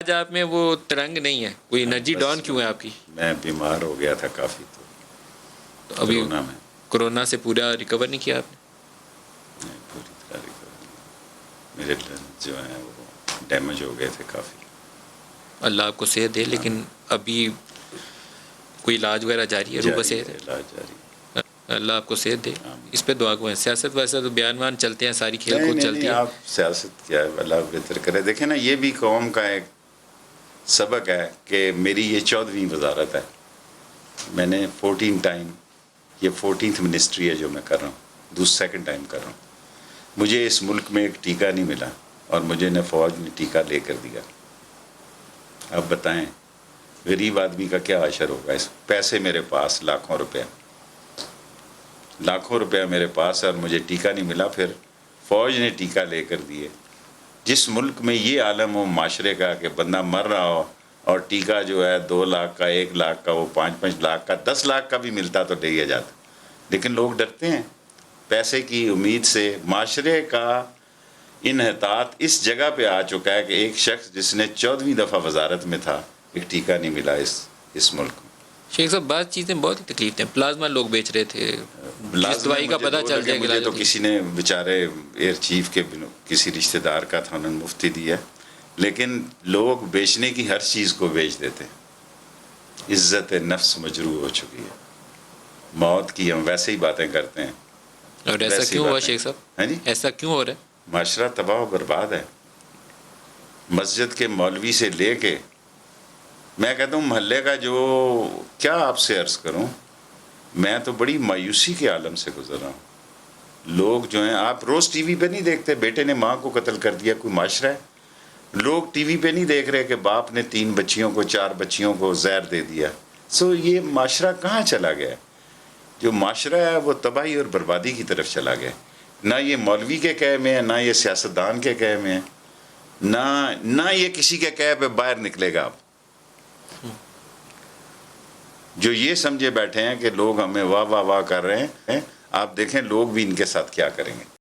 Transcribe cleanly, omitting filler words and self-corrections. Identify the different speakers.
Speaker 1: آج آپ میں وہ ترنگ نہیں ہے، کوئی انرجی ڈاؤن کیوں ہے آپ کی؟
Speaker 2: میں بیمار ہو گیا تھا کافی،
Speaker 1: تو ابھی
Speaker 2: کرونا میں
Speaker 1: کورونا سے پورا ریکور نہیں کیا آپ نے؟
Speaker 2: پوری طرح ریکور، میرے لنگس جو ہیں وہ ڈیمیج ہو گئے تھے کافی۔
Speaker 1: اللہ آپ کو صحت دے، لیکن ابھی کوئی علاج وغیرہ جاری ہے؟ روبہ صحت ہے،
Speaker 2: علاج جاری۔
Speaker 1: اللہ آپ کو صحت دے، اس پہ دعا کو ہے۔ سیاست ویسے تو بیان وان چلتے ہیں، ساری کھیل کود
Speaker 2: نہیں
Speaker 1: چلتی ہے۔
Speaker 2: آپ سیاست کیا ہے، اللہ بہتر کرے۔ دیکھیں نا، یہ بھی قوم کا ایک سبق ہے کہ میری یہ 14ویں وزارت ہے، میں نے 14 ٹائم، یہ 14th منسٹری ہے جو میں کر رہا ہوں، سیکنڈ ٹائم کر رہا ہوں۔ مجھے اس ملک میں ایک ٹیکہ نہیں ملا اور مجھے نے فوج نے ٹیکہ لے کر دیا۔ اب بتائیں غریب آدمی کا کیا عشر ہوگا؟ اس پیسے میرے پاس لاکھوں روپیہ میرے پاس ہے اور مجھے ٹیکہ نہیں ملا، پھر فوج نے ٹیکہ لے کر دیے۔ جس ملک میں یہ عالم ہو معاشرے کا کہ بندہ مر رہا ہو اور ٹیکہ جو ہے 2 لاکھ کا، 1 لاکھ کا، وہ 5 لاکھ کا، 10 لاکھ کا بھی ملتا تو لے جاتا، لیکن لوگ ڈرتے ہیں پیسے کی امید سے۔ معاشرے کا انحطاط اس جگہ پہ آ چکا ہے کہ ایک شخص جس نے 14ویں دفعہ وزارت میں تھا، ایک ٹیکہ نہیں ملا اس ملک میں۔
Speaker 1: شیخ صاحب بعض چیزیں بہت ہی تکلیف دیں، پلازما لوگ بیچ رہے تھے، جس دوائی کا پتہ چل جائے
Speaker 2: مجھے تو کسی نے بیچارے ایئر چیف کے کسی رشتہ دار کا تھا، انہوں نے مفتی دیا، لیکن لوگ بیچنے کی ہر چیز کو بیچ دیتے ہیں۔ عزت نفس مجروح ہو چکی ہے، موت کی ہم ویسے ہی باتیں کرتے ہیں۔
Speaker 1: اور ایسا کیوں ہوا شیخ صاحب؟ ایسا کیوں ہو رہا ہے؟
Speaker 2: معاشرہ تباہ و برباد ہے۔ مسجد کے مولوی سے لے کے میں کہتا ہوں محلے کا، جو کیا آپ سے عرض کروں، میں تو بڑی مایوسی کے عالم سے گزر رہا ہوں۔ لوگ جو ہیں، آپ روز ٹی وی پہ نہیں دیکھتے بیٹے نے ماں کو قتل کر دیا، کوئی معاشرہ ہے؟ لوگ ٹی وی پہ نہیں دیکھ رہے کہ باپ نے 3 بچیوں کو، 4 بچیوں کو زہر دے دیا۔ یہ معاشرہ کہاں چلا گیا ہے؟ جو معاشرہ ہے وہ تباہی اور بربادی کی طرف چلا گیا۔ نہ یہ مولوی کے کہے میں ہے، نہ یہ سیاستدان کے کہے میں ہے، نہ یہ کسی کے کہے پہ باہر نکلے گا۔ آپ جو یہ سمجھے بیٹھے ہیں کہ لوگ ہمیں واہ واہ واہ کر رہے ہیں، آپ دیکھیں لوگ بھی ان کے ساتھ کیا کریں گے۔